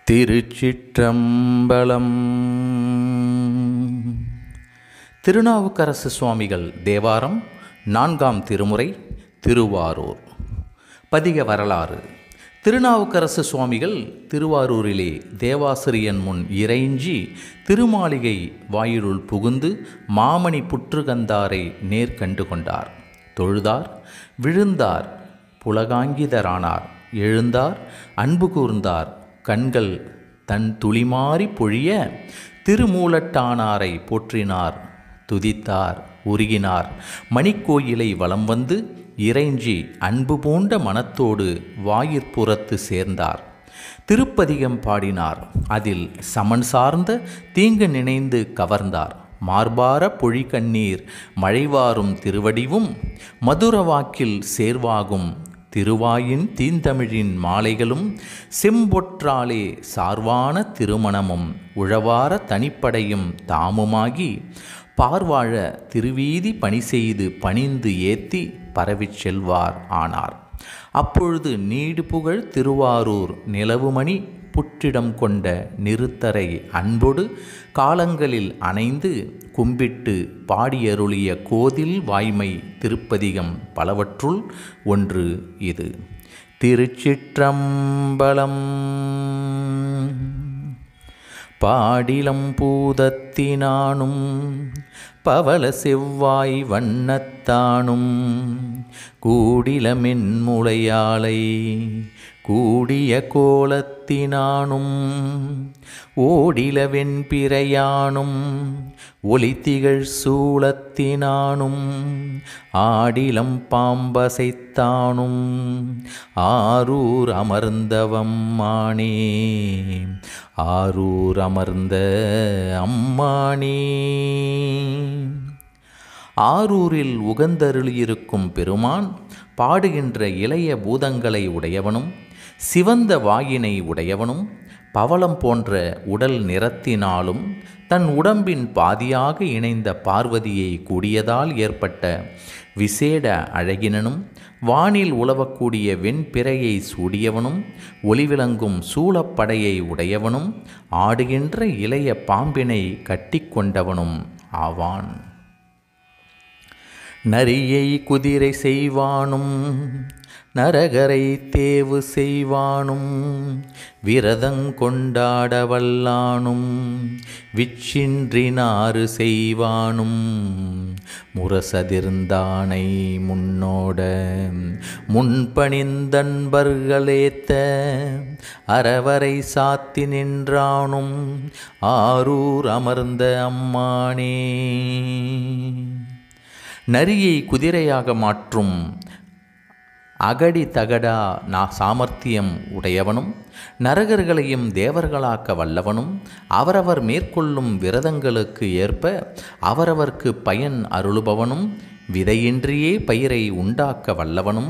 திருச்சிற்றம்பலம். திருநாவுக்கரசு சுவாமிகள் தேவாரம் 4ஆம் திருமுறை திருவாரூர். பதிக வரலாறு. திருநாவுக்கரசு சுவாமிகள் திருவாரூரிலே தேவாசிரியன் முன் இறைஞ்சி திருமாளிகை வாயிலுள் புகுந்து மாமணி புற்றுகந்தாரை நேர்கண்டு கொண்டார். தொழுதார், விழுந்தார், புலகாங்கிதரானார், எழுந்தார், அன்பு கூர்ந்தார், கண்கள் தன் துளிமாறி பொழிய திருமூலட்டானாரை போற்றினார், துதித்தார், உருகினார். மணிக்கோயிலை வலம் வந்து இறைஞ்சி அன்பு பூண்ட மனத்தோடு வாயிற்புறத்து சேர்ந்தார். திருப்பதிகம் பாடினார். அதில் சமன் சார்ந்த தீங்கு நினைந்து கவர்ந்தார். மார்பார பொழி கண்ணீர் மழைவாரும் திருவடிவும் மதுரவாக்கில் சேர்வாகும் திருவாயின் தீந்தமிழின் மாலைகளும் செம்பொற்றாலே சார்வான திருமணமும் உழவார தனிப்படையும் தாமுமாகி பார்வாழ திருவீதி பணி செய்து பணிந்து ஏத்தி பரவிச் செல்வார் ஆனார். அப்பொழுது நீடு புகழ் திருவாரூர் நிலவுமணி புற்றிடம் கொண்ட நிறுத்தரை அன்பொடு காலங்களில் அணைந்து கும்பிட்டு பாடியருளிய கோதில் வாய்மை திருப்பதிகம் பலவற்றுள் ஒன்று இது. திருச்சிற்றம்பலம். பாடிலம் பூதத்தினானும் பவள செவ்வாய் வண்ணத்தானும் கூடிலமென்முளையாளை கூடிய கோலத்தினானும் ஓடிலவென் பிறையானும் ஒளித்திகழ் சூலத்தினானும் ஆடிலம் பாம்பசைத்தானும் ஆரூர் அமர்ந்தவம் மானே ஆரூர் அமர்ந்த அம்மானே. ஆரூரில் உகந்தருளியிருக்கும் பெருமான் பாடுகின்ற இளைய பூதங்களை உடையவனும் சிவந்த வாயினை உடையவனும் பவளம் போன்ற உடல் நிறத்தினாலும் தன் உடம்பின் பாதியாக இணைந்த பார்வதியை கூடியதால் ஏற்பட்ட விசேட அழகினனும் வானில் உலவக்கூடிய வெண்பிறையை சூடியவனும் ஒளிவிளங்கும் சூளப்படையை உடையவனும் ஆடுகின்ற இளைய பாம்பினை கட்டி கொண்டவனும் ஆவான். நரியை குதிரை செய்வானும் நரகரை தேவு செய்வானும் விரதங்கொண்டாட வல்லானும் விச்சின்றினாறு செய்வானும் முரசதிர்ந்தானை முன்னோட முன்பணிந்தன்பர்களேத்த அறவரை சாத்தி நின்றானும் ஆரூர் அமர்ந்த அம்மானே. நரியை குதிரையாக மாற்றும் அகடி தகடா சாமர்த்தியம் உடையவனும் நரகர்களையும் தேவர்களாக்க வல்லவனும் அவரவர் மேற்கொள்ளும் விரதங்களுக்கு ஏற்ப அவரவர்க்கு பயன் அருளுபவனும் விதையின்றியே பயிரை உண்டாக்க வல்லவனும்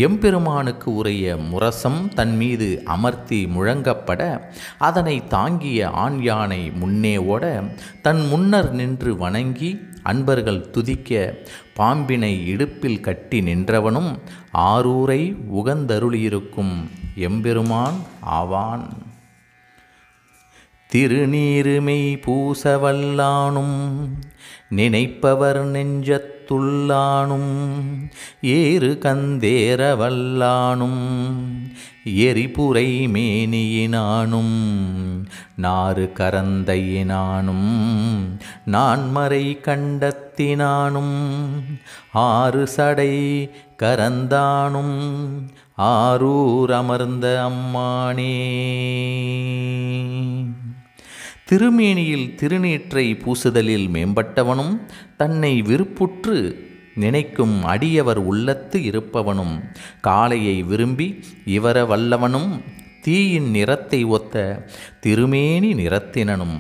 எம்பெருமானுக்கு உரிய முரசம் தன் மீது அமர்த்தி முழங்கப்பட அதனை தாங்கிய ஆண் யானை முன்னே ஓட தன் முன்னர் நின்று வணங்கி அன்பர்கள் துதிக்க பாம்பினை இடுப்பில் கட்டி நின்றவனும் ஆரூரை உகந்தருளியிருக்கும் எம்பெருமான் ஆவான். திருநீருமை பூசவல்லானும் நினைப்பவர் நெஞ்சத்துள்ளானும் ஏறு கந்தேரவல்லானும் எரிபுரை மேனியினானும் நாறு கரந்தையினானும் நான்மறை கண்டத்தினானும் ஆறு சடை கரந்தானும் ஆரூர் அமர்ந்த அம்மானே. திருமேனியில் திருநீற்றை பூசுதலில் மேம்பட்டவனும் தன்னை விருப்புற்று நினைக்கும் அடியவர் உள்ளத்து இருப்பவனும் காளையை விரும்பி இவர வல்லவனும் தீயின் நிறத்தை ஒத்த திருமேனி நிறத்தினனும்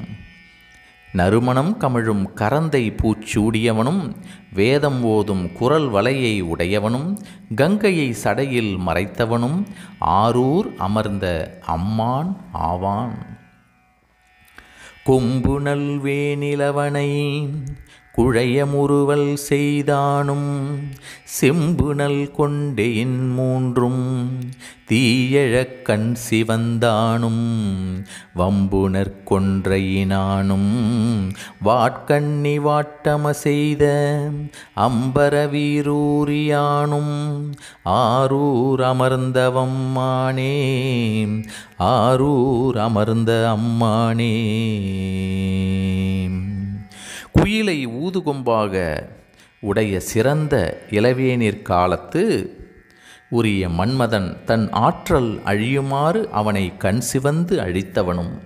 நறுமணம் கமழும் கரந்தை பூச்சூடியவனும் வேதம் ஓதும் குரல் வலையை உடையவனும் கங்கையை சடையில் மறைத்தவனும் ஆரூர் அமர்ந்த அம்மான் ஆவான். கொம்பு நல்வேனிலவனை குழையமுறுவல் செய்தானும் செம்புனல் கொண்டேன் மூன்றும் தீயழக் கண் சிவந்தானும் வம்புணர் கொன்றையினானும் வாட்கண்ணி வாட்டம செய்த அம்பர வீரூரியானும் ஆரூர் அமர்ந்தவம்மானே ஆரூர் அமர்ந்த அம்மானே. குயிலை ஊதுகொம்பாக உடைய சிறந்த இளவேநீர் காலத்து உரிய மன்மதன் தன் ஆற்றல் அழியுமாறு அவனை கண் சிவந்து அழித்தவனும்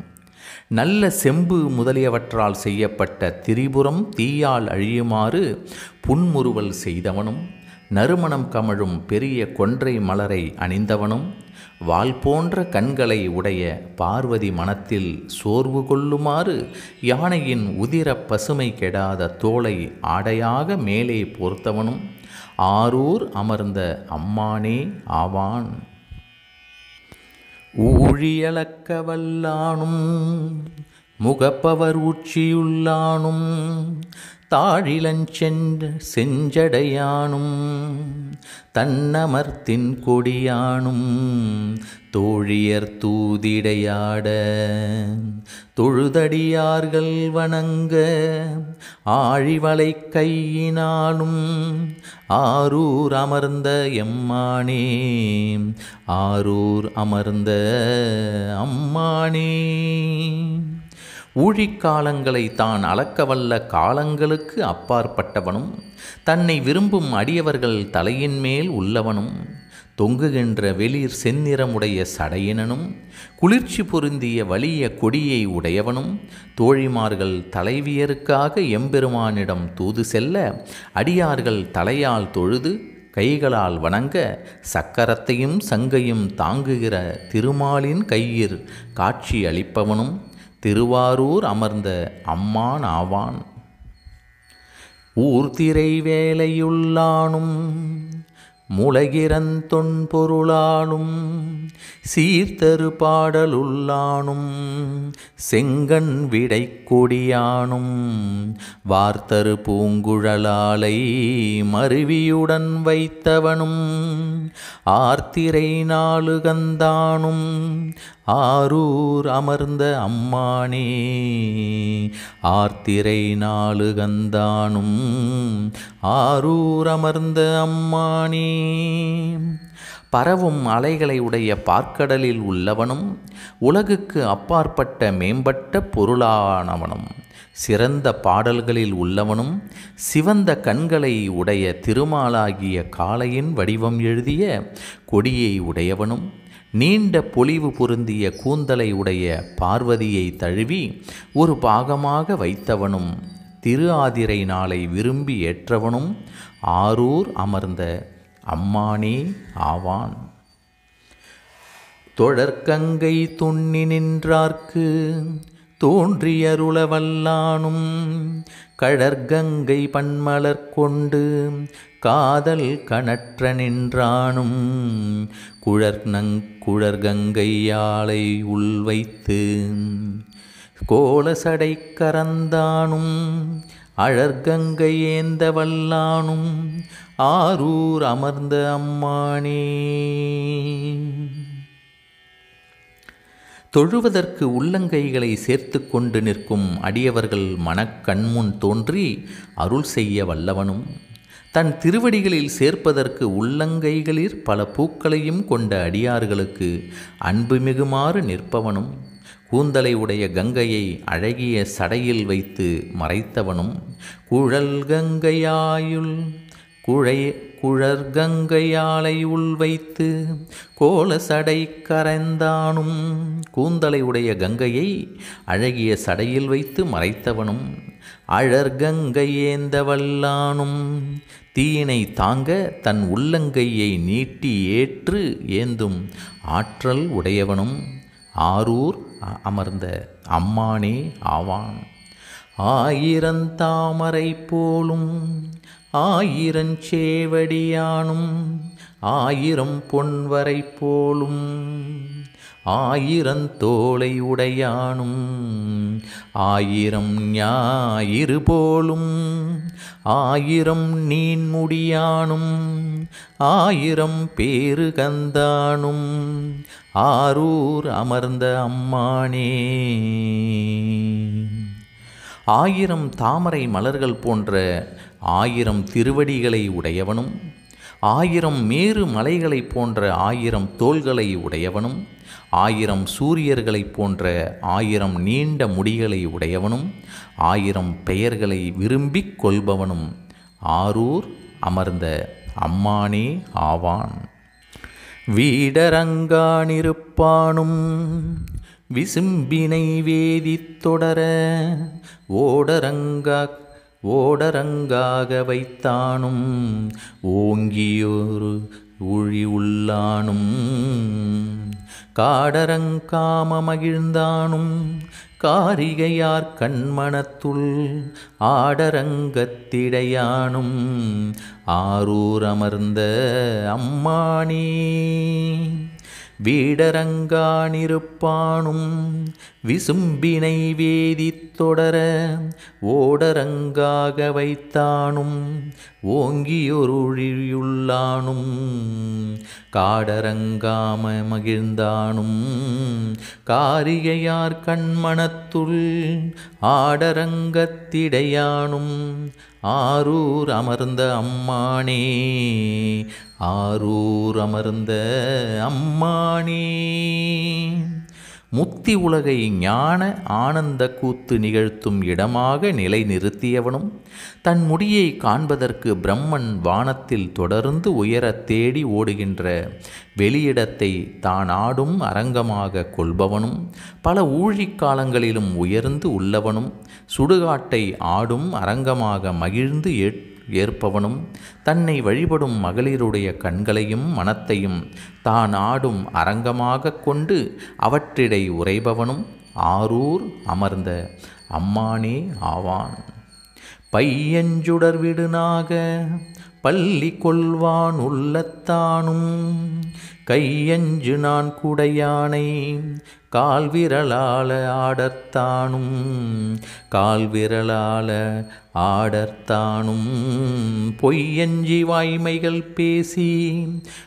நல்ல செம்பு முதலியவற்றால் செய்யப்பட்ட திரிபுரம் தீயால் அழியுமாறு புன்முறுவல் செய்தவனும் நறுமணம் கமழும் பெரிய கொன்றை மலரை அணிந்தவனும் வால் போன்ற கண்களை உடைய பார்வதி மனத்தில் சோர்வு கொள்ளுமாறு யானையின் உதிர பசுமை கெடாத தோளை ஆடையாக மேலே போர்த்தவனும் ஆரூர் அமர்ந்த அம்மானே ஆவான். ஊழியளக்க வல்லானும் முகப்பவர் உச்சியுள்ளானும் தாழிலஞ்சென்ற செஞ்சடையானும் தன்னமர்த்தின் கொடியானும் தோழியர் தூதிடையாட தொழுதடியார்கள் வணங்க ஆழிவளை கையினாலும் ஆரூர் அமர்ந்த எம்மானே ஆரூர் அமர்ந்த அம்மானே. ஊழிக்காலங்களை தான் அளக்கவல்ல காலங்களுக்கு அப்பாற்பட்டவனும் தன்னை விரும்பும் அடியவர்கள் தலையின் மேல் உள்ளவனும் தொங்குகின்ற வெளிர் செந்நிறமுடைய சடையினனும் குளிர்ச்சி பொருந்திய வலிய கொடியை உடையவனும் தோழிமார்கள் தலைவியருக்காக எம்பெருமானிடம் தூது செல்ல அடியார்கள் தலையால் தொழுது கைகளால் வணங்க சக்கரத்தையும் சங்கையும் தாங்குகிற திருமாலின் கையிற் காட்சி அளிப்பவனும் திருவாரூர் அமர்ந்த அம்மான் ஆவான். ஊர்திரை வேலையுள்ளானும் முளகிறந்தொன் பொருளானும் சீர்தரு பாடலுள்ளானும் செங்கண் விடை கொடியானும் வார்த்தரு பூங்குழலாலை மருவியுடன் வைத்தவனும் ஆர்த்திரை நாளுகந்தானும் ஆரூர் அமர்ந்த அம்மானே ஆர்த்திரை நாளுகந்தானும் ஆரூர் அமர்ந்த அம்மானே. பரவும் அலைகளை உடைய பார்க்கடலில் உள்ளவனும் உலகுக்கு அப்பாற்பட்ட மேம்பட்ட பொருளானவனும் சிறந்த பாடல்களில் உள்ளவனும் சிவந்த கண்களை உடைய திருமாலாகிய காளையின் வடிவம் எழுதிய கொடியை உடையவனும் நீண்ட பொலிவு பொருந்திய கூந்தலை உடைய பார்வதியை தழுவி ஒரு பாகமாக வைத்தவனும் திரு ஆதிரை நாளை விரும்பி ஏற்றவனும் ஆரூர் அமர்ந்த அம்மானே ஆவான். தொடர்கங்கை துண்ணி நின்றார்க்கு தோன்றியருளவல்லானும் கழற்கங்கை பன்மலர் கொண்டு காதல் கணற்ற நின்றானும் குழற்கங்கையாளை உள்வைத்து கோலசடை கரந்தானும் அழற்கங்கை ஏந்த வல்லானும் ஆரூர் அமர்ந்த அம்மானே. தொழுவதற்கு உள்ளங்கைகளை சேர்த்து கொண்டு நிற்கும் அடியவர்கள் மனக்கண்முன் தோன்றி அருள் செய்ய வல்லவனும் தன் திருவடிகளில் சேர்ப்பதற்கு உள்ளங்கைகளில் பல பூக்களையும் கொண்ட அடியார்களுக்கு அன்பு மிகுமாறு நிற்பவனும் கூந்தலை உடைய கங்கையை அழகிய சடையில் வைத்து மறைத்தவனும் குழற்கங்கையாளை உள் வைத்து கோலசடை கரைந்தானும் கூந்தலை உடைய கங்கையை அழகிய சடையில் வைத்து மறைத்தவனும் அழற்கங்கை ஏந்த வல்லானும் தீயினை தாங்க தன் உள்ளங்கையை நீட்டி ஏற்று ஏந்தும் ஆற்றல் உடையவனும் ஆரூர் அமர்ந்த அம்மானே ஆவான். ஆயிரந்தாமரை போலும் ஆயிரஞ்சேவடியானும் ஆயிரம் பொன்வரை போலும் ஆயிரந்தோளை உடையானும் ஆயிரம் ஞாயிறு போலும் ஆயிரம் நீன்முடியானும் ஆயிரம் பேரு கந்தானும் ஆரூர் அமர்ந்த அம்மானே. ஆயிரம் தாமரை மலர்கள் போன்ற ஆயிரம் திருவடிகளை உடையவனும் ஆயிரம் மேரு மலைகளைப் போன்ற ஆயிரம் தோள்களை உடையவனும் ஆயிரம் சூரியர்களைப் போன்ற ஆயிரம் நீண்ட முடிகளை உடையவனும் ஆயிரம் பெயர்களை விரும்பிக் கொள்பவனும் ஆரூர் அமர்ந்த அம்மானே ஆவான். வீடரங்கானிருப்பானும் விசும்பினை வேதித் தொடர ஓடரங்காக வைத்தானும் ஓங்கியோரு ஊழி உள்ளானும் காடரங்காம மகிழ்ந்தானும் காரிகையார் கண்மணத்துள் ஆடரங்கத்திடையானும் ஆரூர் அமர்ந்த அம்மானே. வீடரங்கானிருப்பானும் விசும்பினை வேதித் தொடர ஓடரங்காக வைத்தானும் ஓங்கியொருழியுள்ளானும் காடரங்காம மகிழ்ந்தானும் காரிகையார் கண்மணத்துள் ஆடரங்கத்திடையானும் ஆரூர் அமர்ந்த அம்மானே. ஆரூர் அமர்ந்த அம்மானே. முத்தி உலகை ஞான ஆனந்த கூத்து நிகழ்த்தும் இடமாக நிலை நிறுத்தியவனும் தன் முடியை காண்பதற்கு பிரம்மன் வானத்தில் தொடர்ந்து உயரத் தேடி ஓடுகின்ற வெளியிடத்தை தான் ஆடும் அரங்கமாக கொள்பவனும் பல ஊழிக்காலங்களிலும் உயர்ந்து உள்ளவனும் சுடுகாட்டை ஆடும் அரங்கமாக மகிழ்ந்து ஏற்பவனும் தன்னை வழிபடும் மகளிருடைய கண்களையும் மனத்தையும் தான் ஆடும் அரங்கமாக கொண்டு அவற்றிடை உறைபவனும் ஆரூர் அமர்ந்த அம்மானே ஆவான். பையஞ்சுடர் விடுநாக பள்ளி கொள்வான் உள்ளத்தானும் கையஞ்சு நான் குடையானை கால்விரலால ஆடர்த்தானும் கால்விரலால ஆடர்த்தானும் பொய்யஞ்சி வாய்மைகள் பேசி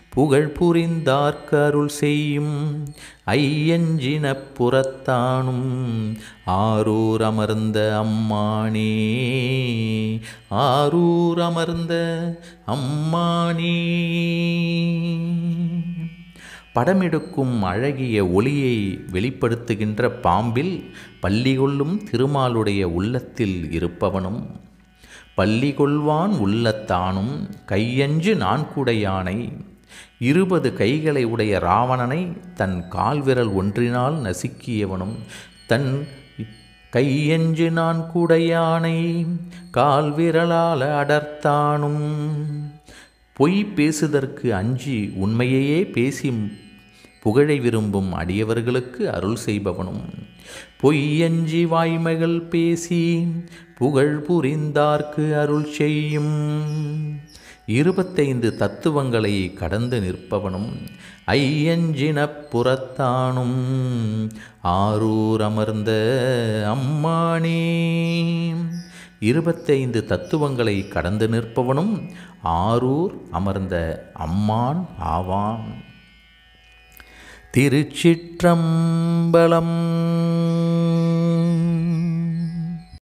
புகழ் புரிந்தார்க்கு அருள் செய்யும் ஐயஞ்சின புறத்தானும் ஆரூர் அமர்ந்த அம்மானே. ஆரூர் அமர்ந்த அம்மானே. படமெடுக்கும் அழகிய ஒளியை வெளிப்படுத்துகின்ற பாம்பில் பள்ளி கொள்ளும் திருமாலுடைய உள்ளத்தில் இருப்பவனும் பள்ளி கொள்வான் உள்ளத்தானும் கையஞ்சு நான்குடையானை 20 கைகளை உடைய ராவணனை தன் கால்விரல் ஒன்றினால் நசுக்கியவனும் தன் கையஞ்சு நான்குடையானை கால்விரலால் அடர்த்தானும் பொய் பேசுதற்கு அஞ்சி உண்மையையே பேசி புகழை விரும்பும் அடியவர்களுக்கு அருள் செய்பவனும் பொய்யஞ்சி வாய்மைகள் பேசி புகழ் புரிந்தார்க்கு அருள் செய்யும் 25 தத்துவங்களை கடந்து நிற்பவனும் ஐயஞ்சின புறத்தானும் ஆரூர் அமர்ந்த அம்மானே. 25 தத்துவங்களை கடந்து நிற்பவனும் ஆரூர் அமர்ந்த அம்மான் ஆவான். திருச்சிற்றம்பலம்.